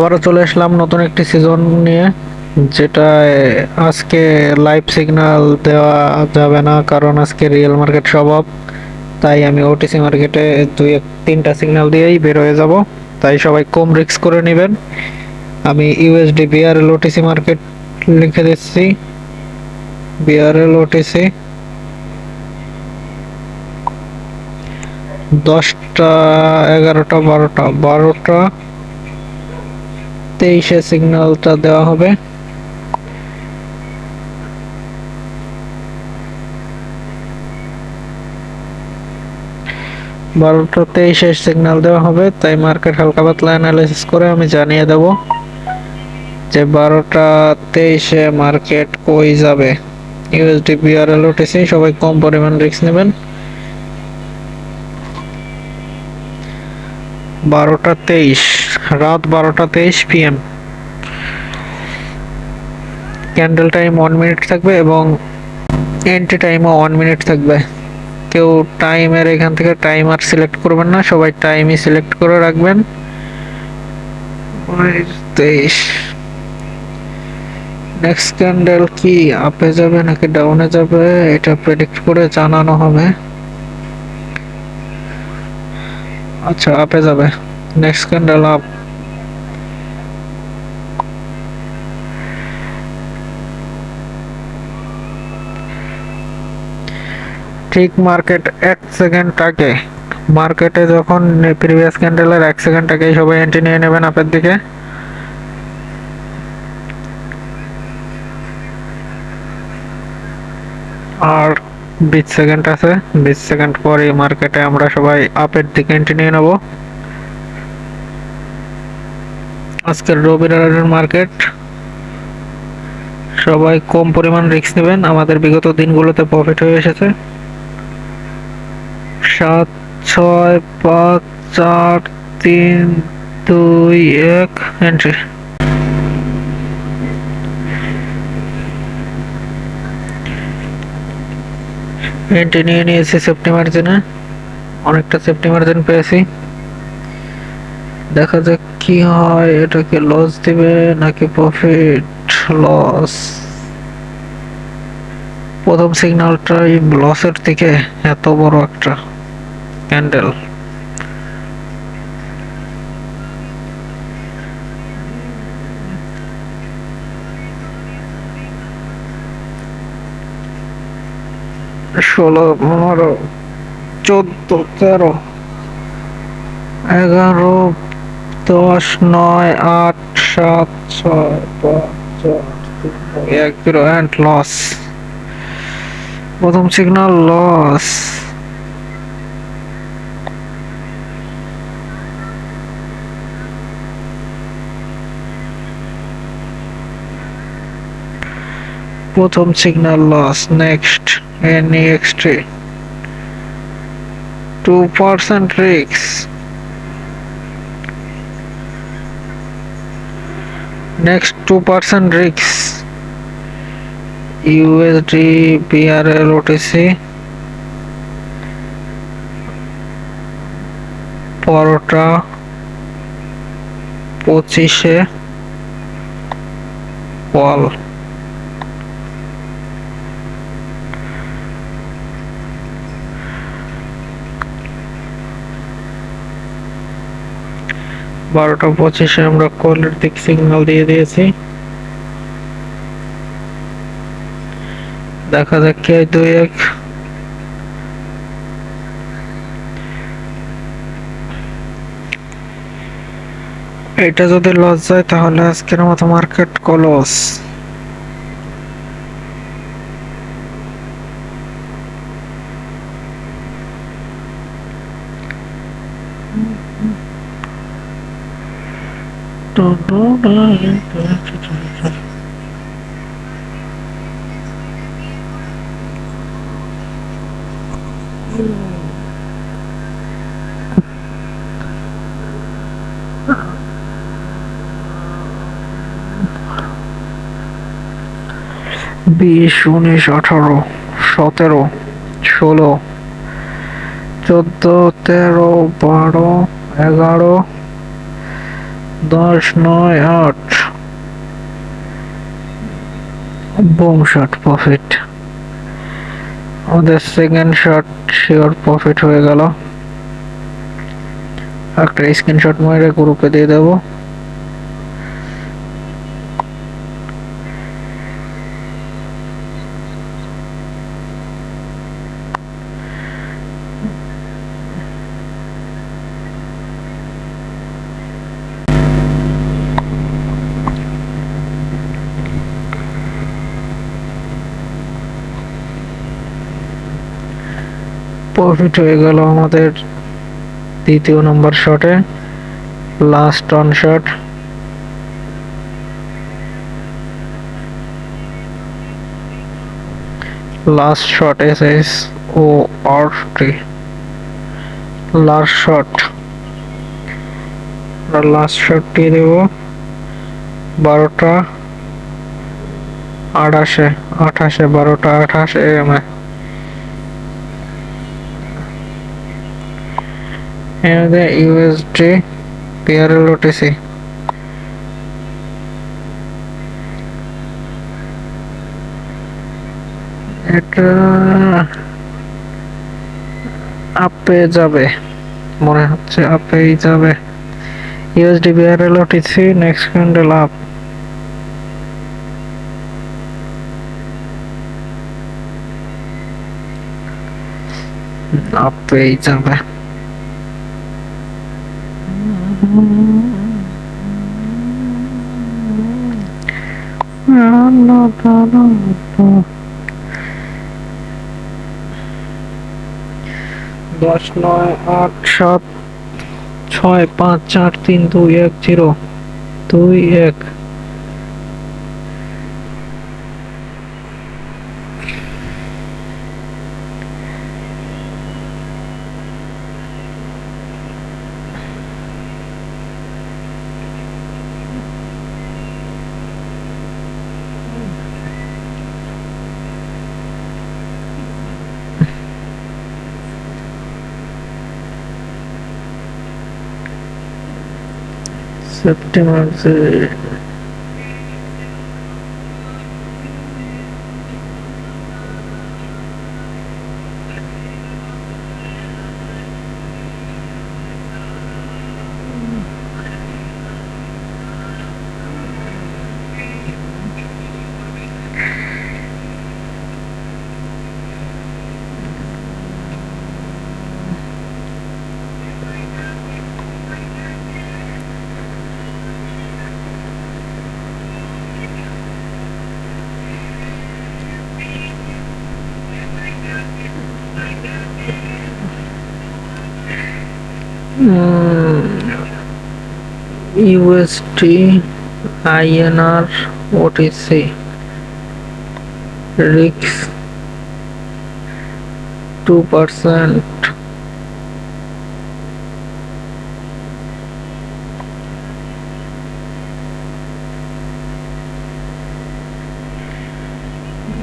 আবারও চলে আসলাম নতুন একটি সিজন নিয়ে, যেটা আজকে লাইভ সিগন্যাল দেওয়া যাবে না, কারণ আজকে রিয়েল মার্কেট সব অফ। তাই আমি ওটিসি মার্কেটে তিনটা সিগন্যাল দিয়েই বের হয়ে যাব। তাই সবাই কম রিস্ক করে নেবেন। আমি ইউএসডি বিআরএল ওটিসি মার্কেট লিখে দিচ্ছি। বিআরএল ওটিসি 10টা 11টা 12টা 23-এ সিগন্যালটা দেওয়া হবে। বারোটা 23-এ সিগন্যাল দেওয়া হবে, তাই মার্কেট হালকা পাতলা অ্যানালাইসিস করে আমি জানিয়ে দেব যে 12টা 23-এ মার্কেট কই যাবে। ইউএসডি বিআরএল ওটিসি সবাই কম পরিমাণ রিস্ক নেবেন। 12টা 23, রাত 12টা 23 PM। ক্যান্ডেল টাইম 1 মিনিট থাকবে এবং এন্ট্রি টাইমও 1 মিনিট থাকবে। কেউ টাইমের এখান থেকে টাইমার সিলেক্ট করবেন না, সবাই টাইমই সিলেক্ট করে রাখবেন। 23 নেক্সট ক্যান্ডেল কি আপে যাবে নাকি ডাউনে যাবে, এটা প্রেডিক্ট করে জানানো হবে। আচ্ছা, আপে যাবে। Next candle up. ঠিক মার্কেট 1 সেকেন্ড আগে, মার্কেটে যখন প্রিভিয়াস ক্যান্ডেলের 1 সেকেন্ড আগে সবাই এন্ট্রি নিয়ে নেবেন আপের দিকে। আর 20 সেকেন্ড আছে, 20 সেকেন্ড পরে মার্কেটে আমরা সবাই আপের দিকে এন্ট্রি নিয়ে নেব। আজকের রবিবারের মার্কেট, সবাই কম পরিমাণ রিস্ক নেবেন। আমাদের বিগত দিনগুলোতে প্রফিট হয়ে এসেছে। 7 6 5 4 3 2 1 এন্ট্রি। এন্ট্রি নিয়ে নিয়েছি সেফটি মার্জিনে, অনেকটা সেফটি মার্জিন পেয়েছি। দেখা যাক কি হয়, এটাকে লস দিবে নাকি প্রফিট। লস। প্রথম সিগন্যালটাই লসের দিকে, এত বড় একটা ক্যান্ডেল। ষোলো 15 14 13 11 10 9 8 7 6 5 4 3 1 0 এন্ড লস। প্রথম সিগন্যাল লস। প্রথম signal loss. Next NEXT 2% risk. Next 2% risk. USD BRL OTC 12টা 25-এ কল। বারোটা 25-এ আমরা কলের দিক সিগন্যাল দিয়ে দিয়েছি। দেখা যাক কি 2-1। এটা যদি লস যায় তাহলে আজকের মতো মার্কেট ক্লোজ। বিশ 19 18 17 16 14 13 12 11 10-9-8 বুম শট প্রফিট। আমাদের সেকেন্ড শট শিওর প্রফিট হয়ে গেল। একটা স্ক্রিনশট মেরে গ্রুপে দিয়ে দেবো। প্রফিট হয়ে গেল আমাদের দ্বিতীয় নম্বর শটে। Last on shot. Last shot SSORT last shot. Last শটটি দেব 12টা 28 AM এখানে USD PRL OTC এটা আপে যাবে মনে হচ্ছে, আপেই যাবে। USD PRL OTC next candle up. আপেই যাবে। দশ নয় আট সাত 6-5-4-3-2-1-0-2-1। সেপ্টেম্বর USD INR OTC risk 2%।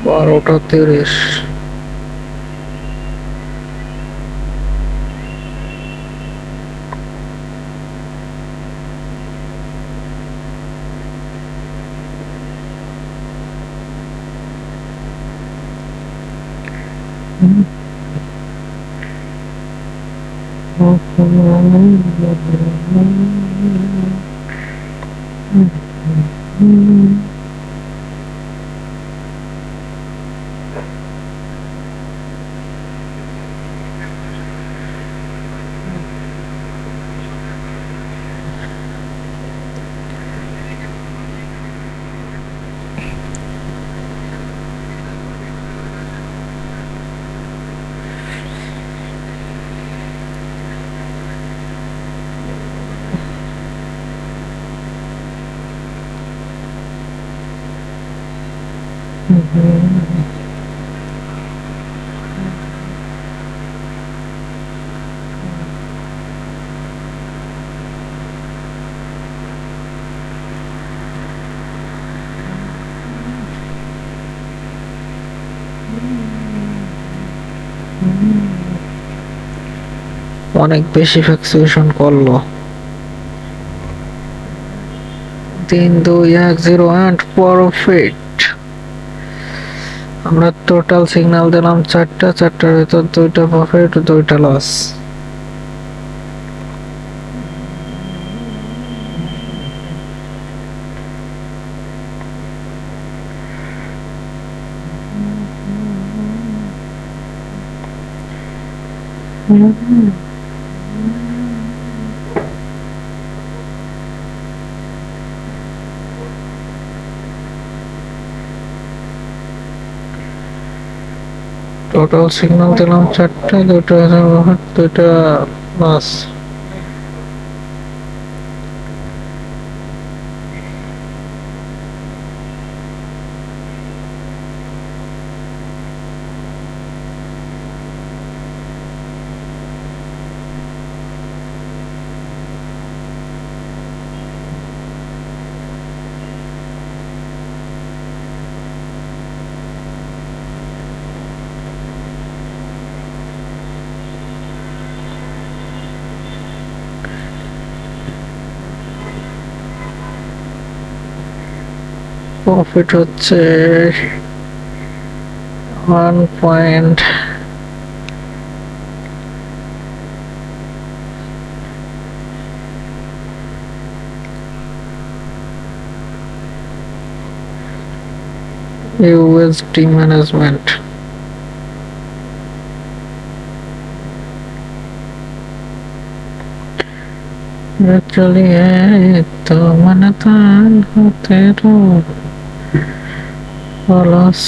বারোটা 30। অনেক বেশি ফ্যাকচুয়েশন করলো। 3 2 1 0 and profit। আমরা টোটাল সিগন্যাল দিলাম চারটার ভেতর 2টা প্রফিট 2টা লস। টোটাল সিগন্যাল দিলাম 4টা, 2টা প্রফিট 2টা লস। প্রফিট হচ্ছে 1 পয়েন্ট USD ম্যানেজমেন্ট। चलिए तो मन तान होते रो लॉस।